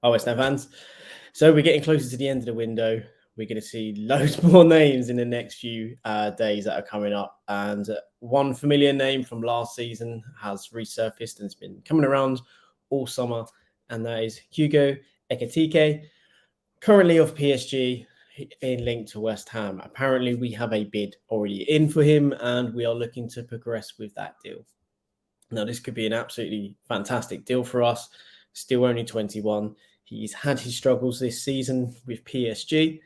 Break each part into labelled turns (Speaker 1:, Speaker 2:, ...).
Speaker 1: our West Ham fans. So we're getting closer to the end of the window. We're going to see loads more names in the next few days that are coming up. And one familiar name from last season has resurfaced and it's been coming around all summer. And that is Hugo Ekitike, currently of PSG, in link to West Ham. Apparently, we have a bid already in for him and we are looking to progress with that deal. Now, this could be an absolutely fantastic deal for us. Still only 21. He's had his struggles this season with PSG.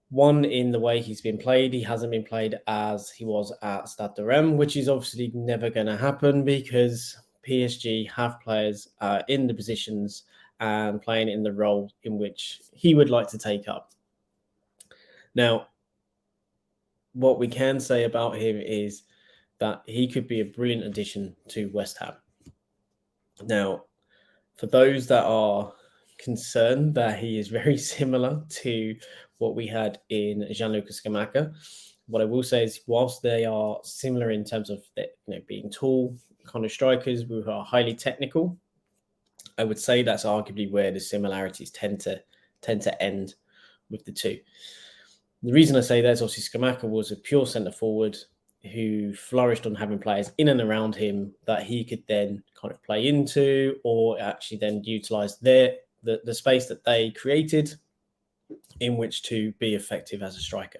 Speaker 1: One, in the way he's been played. He hasn't been played as he was at Stade de Rennes, which is obviously never going to happen because PSG have players in the positions and playing in the role in which he would like to take up. Now, what we can say about him is that he could be a brilliant addition to West Ham. Now, for those that are concerned that he is very similar to what we had in Gianluca Scamacca, what I will say is, whilst they are similar in terms of being tall kind of strikers who are highly technical, I would say that's arguably where the similarities tend to end with the two. The reason I say that is obviously Scamacca was a pure centre forward who flourished on having players in and around him that he could then kind of play into or actually then utilise the space that they created in which to be effective as a striker.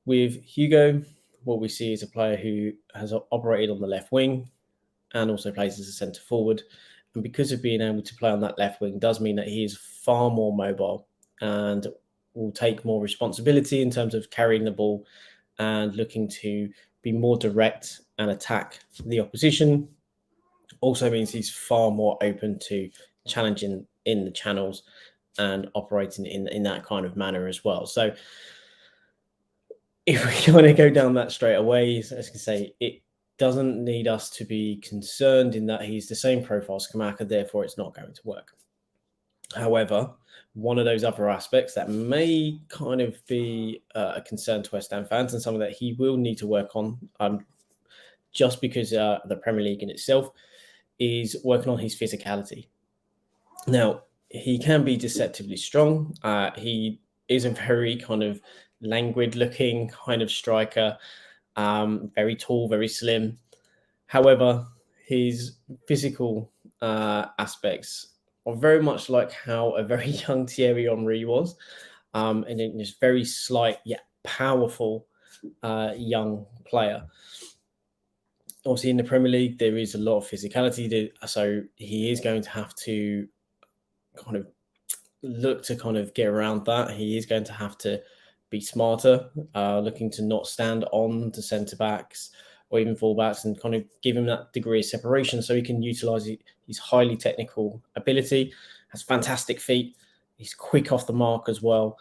Speaker 1: With Hugo, what we see is a player who has operated on the left wing and also plays as a centre forward. And because of being able to play on that left wing does mean that he is far more mobile and will take more responsibility in terms of carrying the ball and looking to be more direct and attack the opposition. Also means he's far more open to challenging in the channels and operating in that kind of manner as well. So if we want to go down that straight away, as I can say, it doesn't need us to be concerned in that he's the same profile as Scamacca, therefore it's not going to work. However, one of those other aspects that may kind of be a concern to West Ham fans and something that he will need to work on just because the Premier League in itself is working on his physicality. Now, he can be deceptively strong. He is a very kind of languid-looking kind of striker, very tall, very slim. However, his physical aspects are very much like how a very young Thierry Henry was, and just very slight yet powerful young player. Obviously, in the Premier League, there is a lot of physicality, so he is going to have to kind of look to kind of get around that. He is going to have to be smarter, looking to not stand on the centre backs or even fullbacks and kind of give him that degree of separation so he can utilise his highly technical ability, has fantastic feet, he's quick off the mark as well,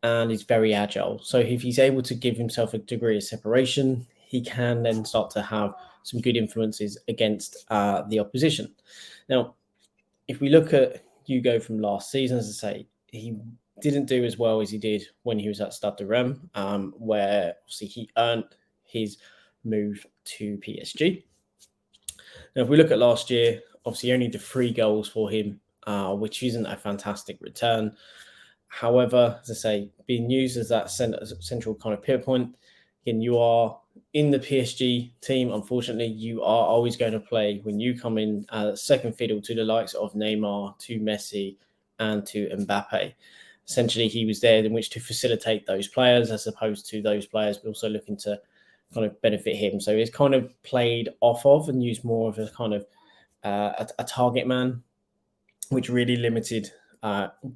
Speaker 1: and he's very agile. So if he's able to give himself a degree of separation, he can then start to have some good influences against the opposition. Now, if we look at Hugo from last season, as I say, he didn't do as well as he did when he was at Stade de Rennes, where obviously he earned his move to PSG. Now, if we look at last year, obviously only the 3 goals for him, which isn't a fantastic return. However, as I say, being used as that central kind of pivot point, again, you are in the PSG team. Unfortunately, you are always going to play when you come in second fiddle to the likes of Neymar, to Messi, and to Mbappe. Essentially, he was there in which to facilitate those players as opposed to those players also looking to kind of benefit him. So it's kind of played off of and used more of a kind of a target man, which really limited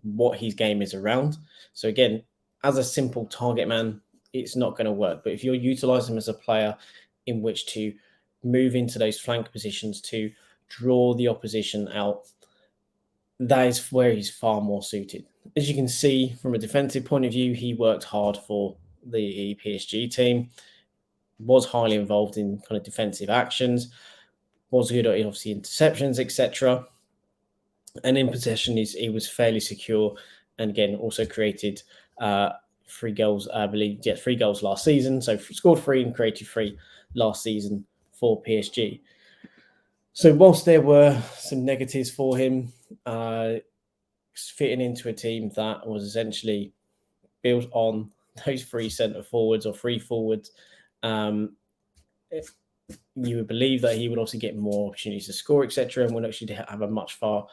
Speaker 1: what his game is around. So again, as a simple target man, it's not going to work. But if you're utilising him as a player in which to move into those flank positions to draw the opposition out, that is where he's far more suited. As you can see, from a defensive point of view, he worked hard for the PSG team, was highly involved in kind of defensive actions, was good at obviously interceptions, etc. And in possession, he was fairly secure, and again also created 3 goals. I believe 3 goals last season. So scored 3 and created 3 last season for PSG. So whilst there were some negatives for him, fitting into a team that was essentially built on those three centre forwards or three forwards. You would believe that he would also get more opportunities to score, etc., and would actually have a much far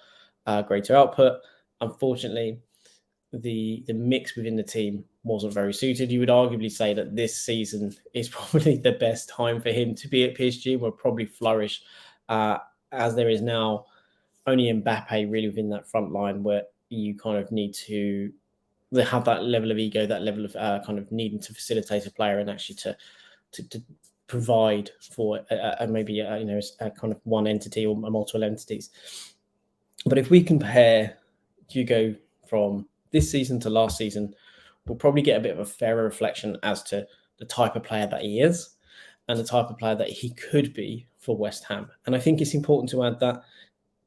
Speaker 1: greater output. Unfortunately, the mix within the team wasn't very suited. You would arguably say that this season is probably the best time for him to be at PSG and will probably flourish, as there is now only Mbappe really within that front line where you kind of need to have that level of ego, that level of kind of needing to facilitate a player and actually to provide for maybe a kind of one entity or multiple entities. But if we compare Hugo from this season to last season, we'll probably get a bit of a fairer reflection as to the type of player that he is and the type of player that he could be for West Ham. And I think it's important to add that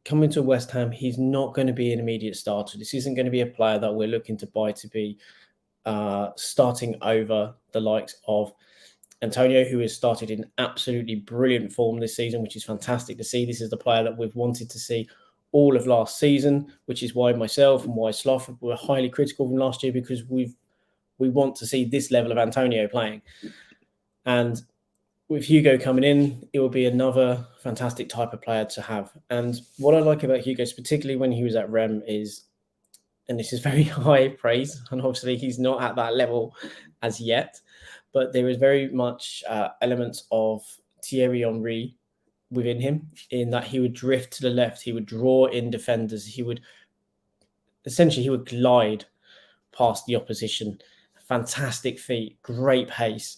Speaker 1: coming to West Ham, he's not going to be an immediate starter. This isn't going to be a player that we're looking to buy to be starting over the likes of Antonio, who has started in absolutely brilliant form this season, which is fantastic to see. This is the player that we've wanted to see all of last season, which is why myself and why Sloth were highly critical from last year, because we want to see this level of Antonio playing. And with Hugo coming in, it will be another fantastic type of player to have. And what I like about Hugo, particularly when he was at Rem, is, and this is very high praise, and obviously he's not at that level as yet, but there is very much elements of Thierry Henry within him, in that he would drift to the left, he would draw in defenders, he would glide past the opposition. Fantastic feet, great pace.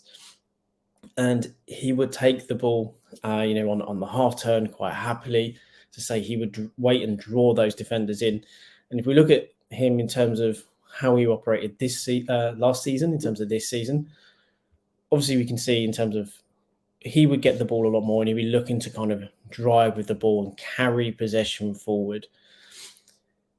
Speaker 1: And he would take the ball, on the half turn quite happily. To say he would wait and draw those defenders in. And if we look at him in terms of how he operated last season, in terms of this season, obviously we can see in terms of he would get the ball a lot more and he'd be looking to kind of drive with the ball and carry possession forward.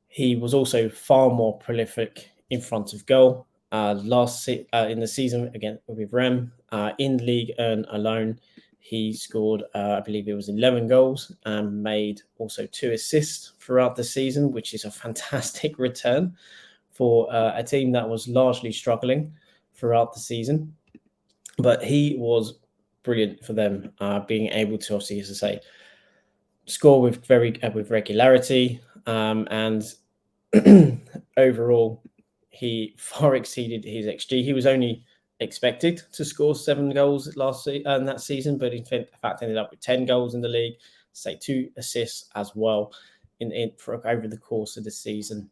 Speaker 1: He was also far more prolific in front of goal. In the season again with Rem, in league and alone, he scored, I believe it was 11 goals and made also 2 assists throughout the season, which is a fantastic return for a team that was largely struggling throughout the season. But he was brilliant for them, being able to, obviously, as I say, score with regularity, and overall, he far exceeded his XG. He was only expected to score 7 goals that season, but in fact ended up with 10 goals in the league, 2 assists as well over the course of the season.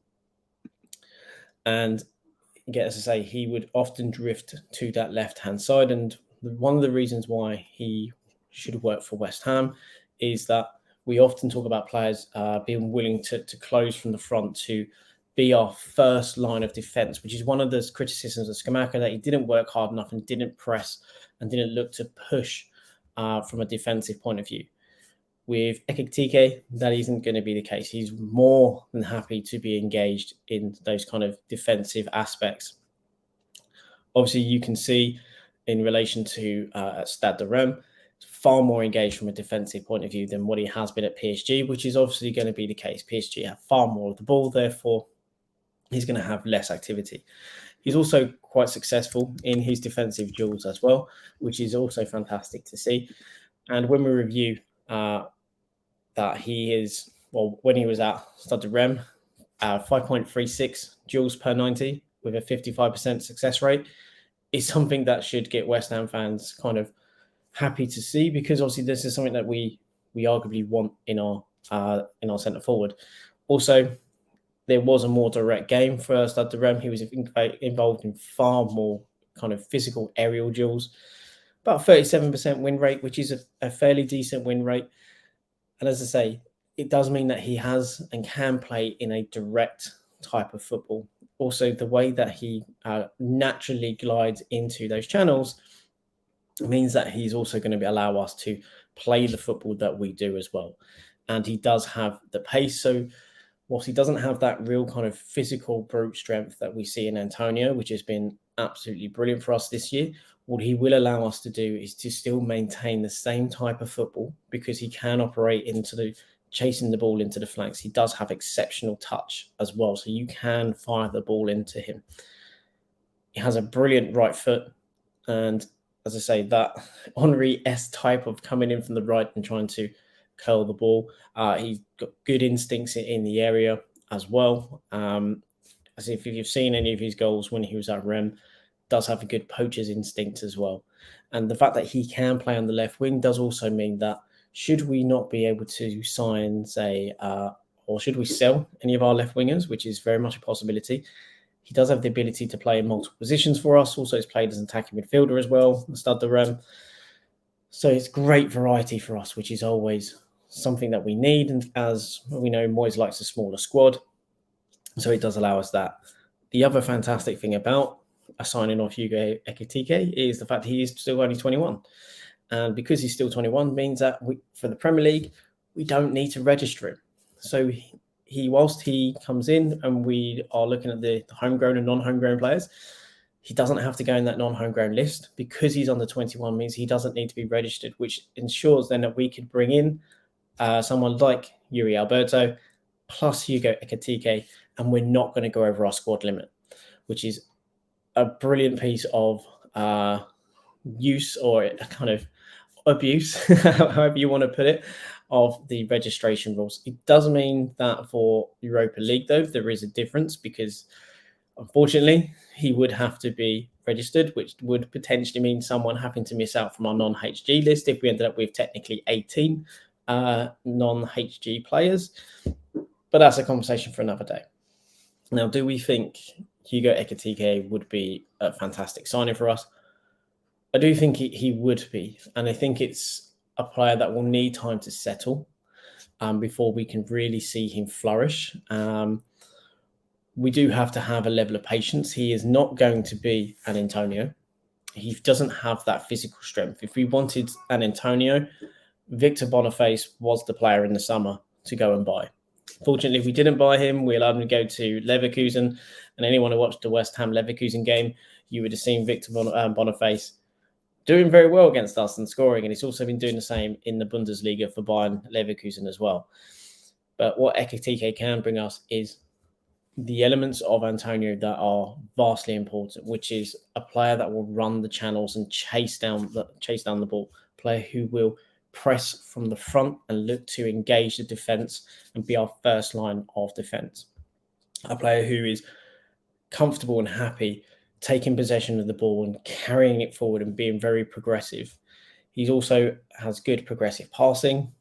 Speaker 1: And again, as I say, he would often drift to that left-hand side. And one of the reasons why he should work for West Ham is that we often talk about players being willing to close from the front, to be our first line of defence, which is one of the criticisms of Scamacca, that he didn't work hard enough and didn't press and didn't look to push from a defensive point of view. With Ekitike, that isn't going to be the case. He's more than happy to be engaged in those kind of defensive aspects. Obviously, you can see in relation to Stade de Reims, far more engaged from a defensive point of view than what he has been at PSG, which is obviously going to be the case. PSG have far more of the ball, therefore he's going to have less activity. He's also quite successful in his defensive duels as well, which is also fantastic to see. And when we review that he is, when he was at Stade de Reims, 5.36 duels per 90 with a 55% success rate is something that should get West Ham fans kind of happy to see, because obviously this is something that we arguably want in our centre forward. Also, there was a more direct game for Stade de Reims. He was involved in far more kind of physical aerial duels, about 37% win rate, which is a fairly decent win rate. And as I say, it does mean that he has and can play in a direct type of football. Also, the way that he naturally glides into those channels means that he's also going to allow us to play the football that we do as well. And he does have the pace. So whilst he doesn't have that real kind of physical brute strength that we see in Antonio, which has been absolutely brilliant for us this year, what he will allow us to do is to still maintain the same type of football, because he can operate into the chasing the ball into the flanks. He does have exceptional touch as well, so you can fire the ball into him. He has a brilliant right foot, and as I say, that Henry-esque type of coming in from the right and trying to curl the ball. He's got good instincts in the area as well. As if you've seen any of his goals when he was at Rem, does have a good poacher's instinct as well. And the fact that he can play on the left wing does also mean that should we not be able to sign, say, or should we sell any of our left wingers, which is very much a possibility, he does have the ability to play in multiple positions for us. Also, he's played as an attacking midfielder as well, Stade de Rem. So it's great variety for us, which is always something that we need. And as we know, Moyes likes a smaller squad. So it does allow us that. The other fantastic thing about a signing of Hugo Ekitike is the fact that he is still only 21. And because he's still 21 means that for the Premier League, we don't need to register him. So whilst he comes in and we are looking at the homegrown and non-homegrown players, he doesn't have to go in that non-homegrown list. Because he's under 21 means he doesn't need to be registered, which ensures then that we could bring in someone like Yuri Alberto plus Hugo Ekitike, and we're not going to go over our squad limit, which is a brilliant piece of use or a kind of abuse, however you want to put it, of the registration rules. It does mean that for Europa League, though, there is a difference because, unfortunately, he would have to be registered, which would potentially mean someone having to miss out from our non-HG list if we ended up with technically 18 non-HG players. But that's a conversation for another day. Now, do we think Hugo Ekitike would be a fantastic signing for us? I do think he would be. And I think it's a player that will need time to settle before we can really see him flourish. We do have to have a level of patience. He is not going to be an Antonio. He doesn't have that physical strength. If we wanted an Antonio, Victor Boniface was the player in the summer to go and buy. Fortunately, we didn't buy him. We allowed him to go to Leverkusen. And anyone who watched the West Ham Leverkusen game, you would have seen Victor Boniface doing very well against us and scoring. And he's also been doing the same in the Bundesliga for Bayern Leverkusen as well. But what Ekitike can bring us is the elements of Antonio that are vastly important, which is a player that will run the channels and chase down the ball, a player who will press from the front and look to engage the defence and be our first line of defence. A player who is comfortable and happy taking possession of the ball and carrying it forward and being very progressive. He also has good progressive passing.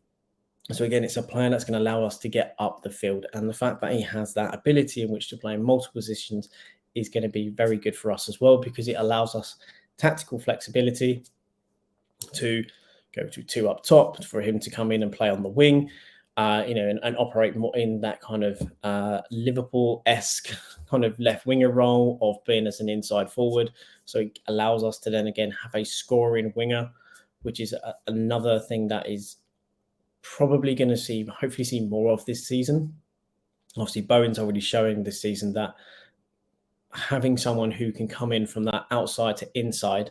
Speaker 1: So again, it's a player that's going to allow us to get up the field. And the fact that he has that ability in which to play in multiple positions is going to be very good for us as well, because it allows us tactical flexibility to go to two up top, for him to come in and play on the wing, and operate more in that kind of Liverpool-esque kind of left winger role of being as an inside forward. So it allows us to then again have a scoring winger, which is another thing that is probably going to hopefully see more of this season. Obviously, Bowen's already showing this season that having someone who can come in from that outside to inside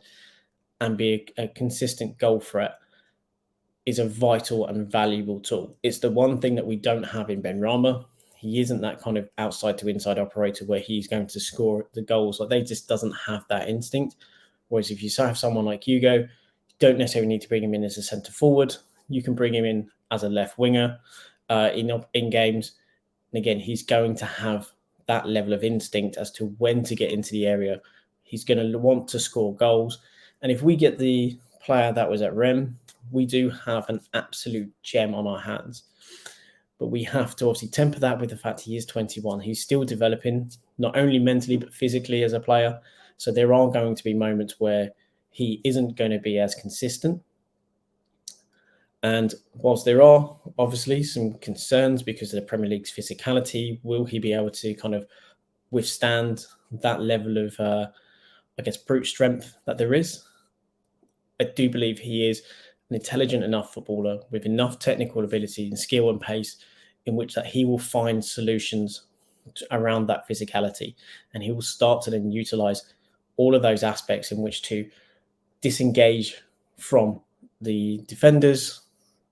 Speaker 1: and be a consistent goal threat is a vital and valuable tool. It's the one thing that we don't have in Benrahma. He isn't that kind of outside to inside operator where he's going to score the goals. Like, they just doesn't have that instinct. Whereas if you have someone like Hugo, you don't necessarily need to bring him in as a centre forward. You can bring him in as a left winger in games. And again, he's going to have that level of instinct as to when to get into the area. He's going to want to score goals. And if we get the player that was at Rem, we do have an absolute gem on our hands. But we have to obviously temper that with the fact he is 21. He's still developing, not only mentally, but physically as a player. So there are going to be moments where he isn't going to be as consistent. And whilst there are obviously some concerns because of the Premier League's physicality, will he be able to kind of withstand that level of, brute strength that there is? I do believe he is an intelligent enough footballer with enough technical ability and skill and pace in which that he will find solutions around that physicality. And he will start to then utilise all of those aspects in which to disengage from the defenders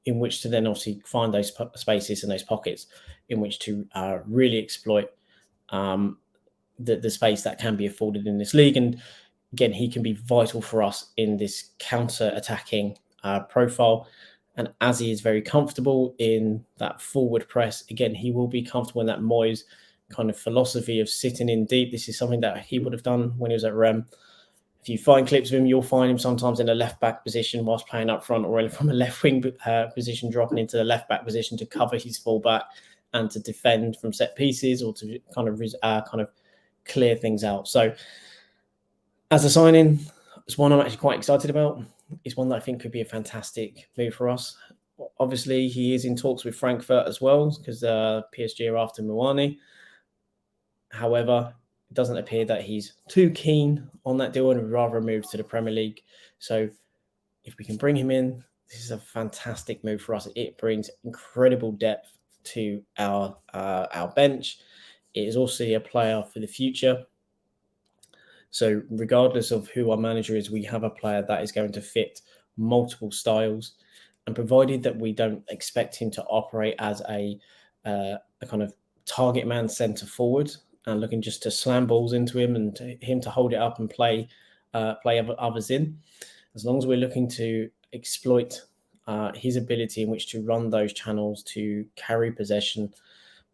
Speaker 1: in which to then obviously find those spaces and those pockets in which to really exploit the space that can be afforded in this league. And again, he can be vital for us in this counter-attacking profile. And as he is very comfortable in that forward press, again, he will be comfortable in that Moyes kind of philosophy of sitting in deep. This is something that he would have done when he was at Rem. If you find clips of him, you'll find him sometimes in a left-back position whilst playing up front, or from a left-wing position, dropping into the left-back position to cover his full-back and to defend from set pieces, or to kind of clear things out. So as a signing, it's one I'm actually quite excited about. It's one that I think could be a fantastic move for us. Obviously, he is in talks with Frankfurt as well, because PSG are after Mouani. However, it doesn't appear that he's too keen on that deal and would rather move to the Premier League. So if we can bring him in, this is a fantastic move for us. It brings incredible depth to our bench. It is also a player for the future. So regardless of who our manager is, we have a player that is going to fit multiple styles. And provided that we don't expect him to operate as a kind of target man centre forward and looking just to slam balls into him and him to hold it up and play others in, as long as we're looking to exploit his ability in which to run those channels, to carry possession,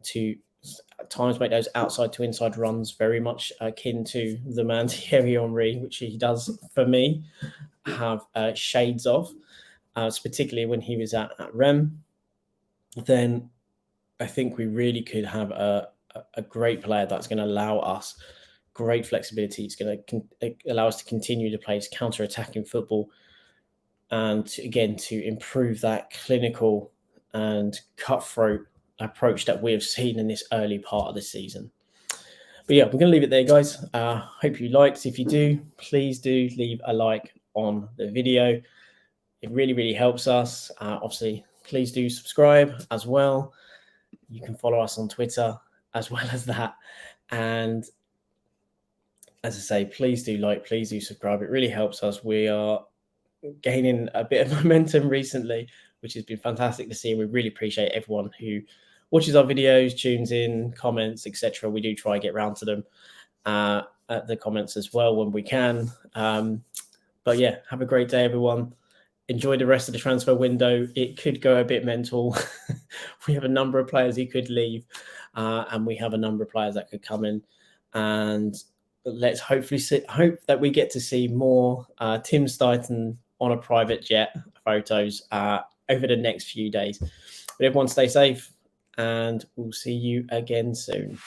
Speaker 1: to at times make those outside to inside runs, very much akin to the man Thierry Henry, which he does for me have shades of, particularly when he was at Rem, then I think we really could have a great player that's going to allow us great flexibility. It's going to allow us to continue to play counter-attacking football and to improve that clinical and cutthroat approach that we have seen in this early part of the season. But yeah, we're going to leave it there, guys. Hope you liked. If you do, please do leave a like on the video. It really, really helps us. Obviously, please do subscribe as well. You can follow us on Twitter as well as that. And as I say, please do like, please do subscribe. It really helps us. We are gaining a bit of momentum recently, which has been fantastic to see. We really appreciate everyone who watches our videos, tunes in, comments, etc. We do try and get around to them at the comments as well when we can. But yeah, have a great day, everyone. Enjoy the rest of the transfer window. It could go a bit mental. We have a number of players who could leave, and we have a number of players that could come in. And let's hope that we get to see more Tim Stuyton on a private jet photos over the next few days. But everyone stay safe, and we'll see you again soon.